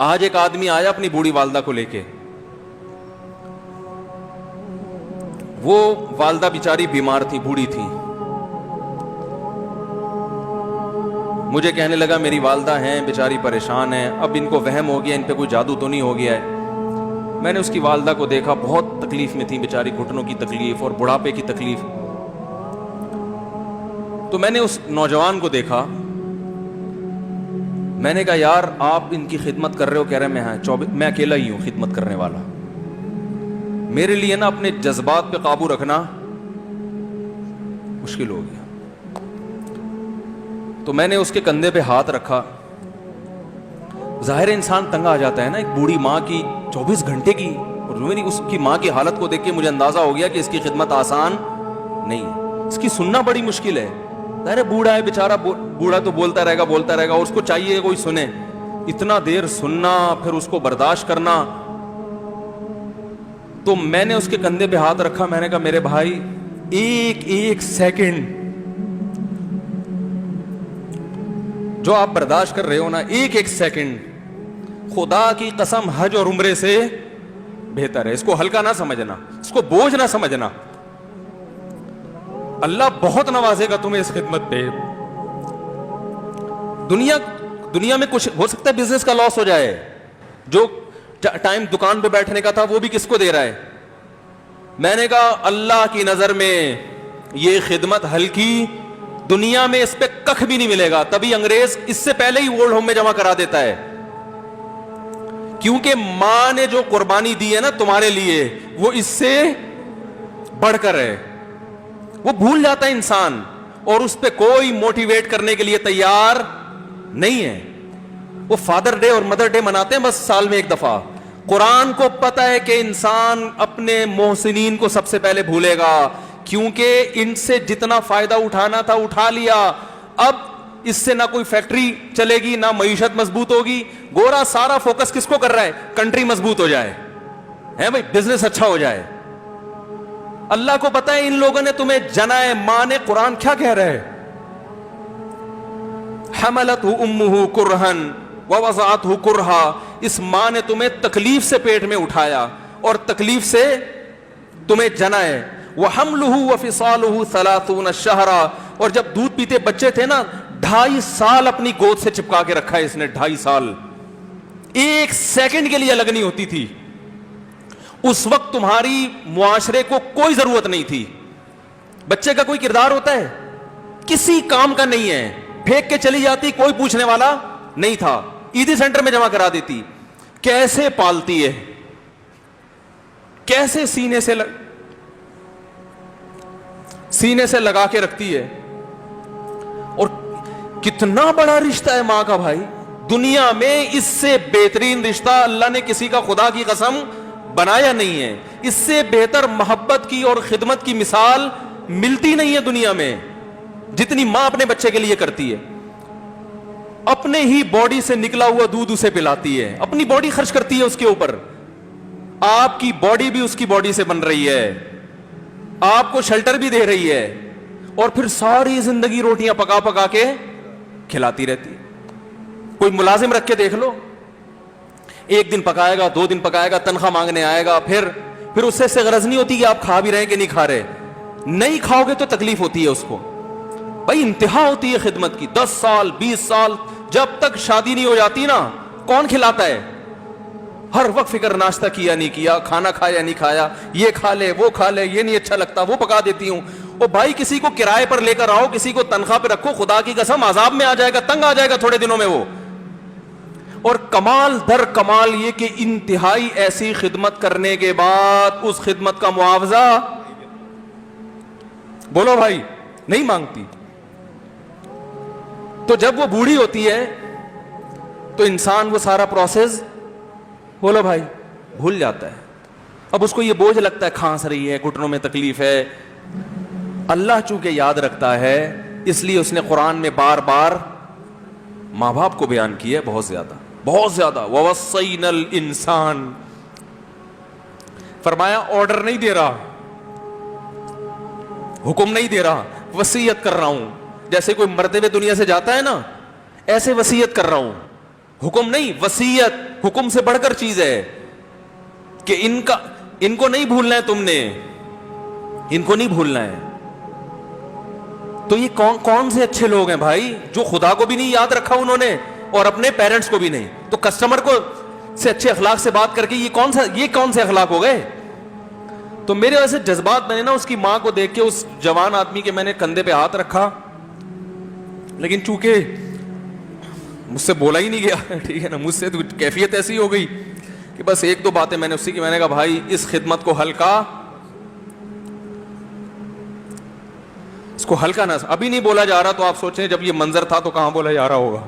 آج ایک آدمی آیا اپنی بوڑھی والدہ کو لے کے, وہ والدہ بیچاری بیمار تھی, بوڑھی تھی. مجھے کہنے لگا میری والدہ ہیں بیچاری پریشان ہیں, اب ان کو وہم ہو گیا, ان پہ کوئی جادو تو نہیں ہو گیا ہے. میں نے اس کی والدہ کو دیکھا, بہت تکلیف میں تھی بیچاری, گھٹنوں کی تکلیف اور بڑھاپے کی تکلیف. تو میں نے اس نوجوان کو دیکھا, میں نے کہا یار آپ ان کی خدمت کر رہے ہو؟ کہہ رہے میں اکیلا ہی ہوں خدمت کرنے والا. میرے لیے نا اپنے جذبات پہ قابو رکھنا مشکل ہو گیا. تو میں نے اس کے کندھے پہ ہاتھ رکھا. ظاہر انسان تنگ آ جاتا ہے نا, ایک بوڑھی ماں کی 24 گھنٹے کی, اور اس کی ماں کی حالت کو دیکھ کے مجھے اندازہ ہو گیا کہ اس کی خدمت آسان نہیں ہے, اس کی سننا بڑی مشکل ہے. ظاہر بوڑھا ہے بیچارہ, بوڑھا تو بولتا رہے گا, اور اس کو چاہیے کوئی سنے. اتنا دیر سننا, پھر اس کو برداشت کرنا. تو میں نے اس کے کندھے پہ ہاتھ رکھا, میں نے کہا میرے بھائی ایک سیکنڈ جو آپ برداشت کر رہے ہو نا, ایک سیکنڈ خدا کی قسم حج اور عمرے سے بہتر ہے. اس کو ہلکا نہ سمجھنا, اس کو بوجھ نہ سمجھنا. اللہ بہت نوازے گا تمہیں اس خدمت پہ. دنیا میں کچھ ہو سکتا ہے بزنس کا لاس ہو جائے, جو ٹائم دکان پہ بیٹھنے کا تھا وہ بھی کس کو دے رہا ہے. میں نے کہا اللہ کی نظر میں یہ خدمت ہلکی, دنیا میں اس پہ کخ بھی نہیں ملے گا. تبھی انگریز اس سے پہلے ہی اولڈ ہوم میں جمع کرا دیتا ہے, کیونکہ ماں نے جو قربانی دی ہے نا تمہارے لیے وہ اس سے بڑھ کر ہے. وہ بھول جاتا ہے انسان, اور اس پہ کوئی موٹیویٹ کرنے کے لیے تیار نہیں ہے. وہ فادر ڈے اور مدر ڈے مناتے ہیں بس سال میں ایک دفعہ. قرآن کو پتا ہے کہ انسان اپنے محسنین کو سب سے پہلے بھولے گا, کیونکہ ان سے جتنا فائدہ اٹھانا تھا اٹھا لیا. اب اس سے نہ کوئی فیکٹری چلے گی, نہ معیشت مضبوط ہوگی. گورا سارا فوکس کس کو کر رہا ہے؟ کنٹری مضبوط ہو جائے, ہے بھائی, بزنس اچھا ہو جائے. اللہ کو پتا ہے ان لوگوں نے تمہیں جنا ہے. ماں نے, قرآن کیا کہہ رہا ہے؟ حملتہ امہ کرہن ووضعتہ کرہا. اس ماں نے تمہیں تکلیف سے پیٹ میں اٹھایا اور تکلیف سے تمہیں جنا ہے. وحملہ وفصالہ 30 شہرا. اور جب دودھ پیتے بچے تھے نا, 2.5 سال اپنی گود سے چپکا کے رکھا ہے اس نے. 2.5 سال, ایک سیکنڈ کے لیے الگ نہیں ہوتی تھی. اس وقت تمہاری معاشرے کو کوئی ضرورت نہیں تھی. بچے کا کوئی کردار ہوتا ہے؟ کسی کام کا نہیں ہے. پھینک کے چلی جاتی, کوئی پوچھنے والا نہیں تھا. عیدی سینٹر میں جمع کرا دیتی. کیسے پالتی ہے, کیسے سینے سے لگا کے رکھتی ہے. اور کتنا بڑا رشتہ ہے ماں کا بھائی. دنیا میں اس سے بہترین رشتہ اللہ نے کسی کا خدا کی قسم بنایا نہیں ہے. اس سے بہتر محبت کی اور خدمت کی مثال ملتی نہیں ہے دنیا میں, جتنی ماں اپنے بچے کے لیے کرتی ہے. اپنے ہی باڈی سے نکلا ہوا دودھ اسے پلاتی ہے, اپنی باڈی خرچ کرتی ہے اس کے اوپر. آپ کی باڈی بھی اس کی باڈی سے بن رہی ہے, آپ کو شیلٹر بھی دے رہی ہے, اور پھر ساری زندگی روٹیاں پکا پکا کے کھلاتی رہتی. کوئی ملازم رکھ کے دیکھ لو, 1 دن پکائے گا, 2 دن پکائے گا, تنخواہ مانگنے آئے گا, پھر اس سے غرض نہیں ہوتی کہ آپ کھا بھی رہے ہیں کہ نہیں کھا رہے. نہیں کھاؤ گے تو تکلیف ہوتی ہے اس کو. بھائی انتہا ہوتی ہے خدمت کی. 10 سال 20 سال, جب تک شادی نہیں ہو جاتی نا, کون کھلاتا ہے؟ ہر وقت فکر, ناشتہ کیا نہیں کیا, کھانا کھایا نہیں کھایا, یہ کھا لے وہ کھا لے, یہ نہیں اچھا لگتا وہ پکا دیتی ہوں. او بھائی کسی کو کرائے پر لے کر آؤ, کسی کو تنخواہ پہ رکھو, خدا کی قسم عذاب میں آ جائے گا, تنگ آ جائے گا تھوڑے دنوں میں وہ. اور کمال در کمال یہ کہ انتہائی ایسی خدمت کرنے کے بعد اس خدمت کا معاوضہ, بولو بھائی, نہیں مانگتی. تو جب وہ بوڑھی ہوتی ہے تو انسان وہ سارا پروسیس, بولو بھائی, بھول جاتا ہے. اب اس کو یہ بوجھ لگتا ہے, کھانس رہی ہے, گھٹنوں میں تکلیف ہے. اللہ چونکہ یاد رکھتا ہے اس لیے اس نے قرآن میں بار بار ماں باپ کو بیان کیا ہے, بہت زیادہ بہت زیادہ. وَوَصَّيْنَا الْإِنسَانَ, فرمایا آرڈر نہیں دے رہا, حکم نہیں دے رہا, وصیت کر رہا ہوں. جیسے کوئی مرتے ہوئے دنیا سے جاتا ہے نا, ایسے وصیت کر رہا ہوں, حکم نہیں, وصیت. حکم سے بڑھ کر چیز ہے کہ ان کو نہیں بھولنا ہے, تم نے ان کو نہیں بھولنا ہے. تو یہ کون سے اچھے لوگ ہیں بھائی, جو خدا کو بھی نہیں یاد رکھا انہوں نے اور اپنے پیرنٹس کو بھی نہیں. تو کسٹمر کو سے اچھے اخلاق سے بات کر کے یہ کون سے اخلاق ہو گئے. تو میرے ویسے جذبات, میں نے نا اس کی ماں کو دیکھ کے اس جوان آدمی کے میں نے کندھے پہ ہاتھ رکھا, لیکن چونکہ مجھ سے بولا ہی نہیں گیا, ٹھیک ہے نا, مجھ سے تو کیفیت ایسی ہو گئی کہ بس ایک دو باتیں میں نے اسی کی, میں نے کہا بھائی اس خدمت کو ہلکا, اس کو ہلکا نہ, ابھی نہیں بولا جا رہا تو آپ سوچیں جب یہ منظر تھا تو کہاں بولا جا رہا ہوگا.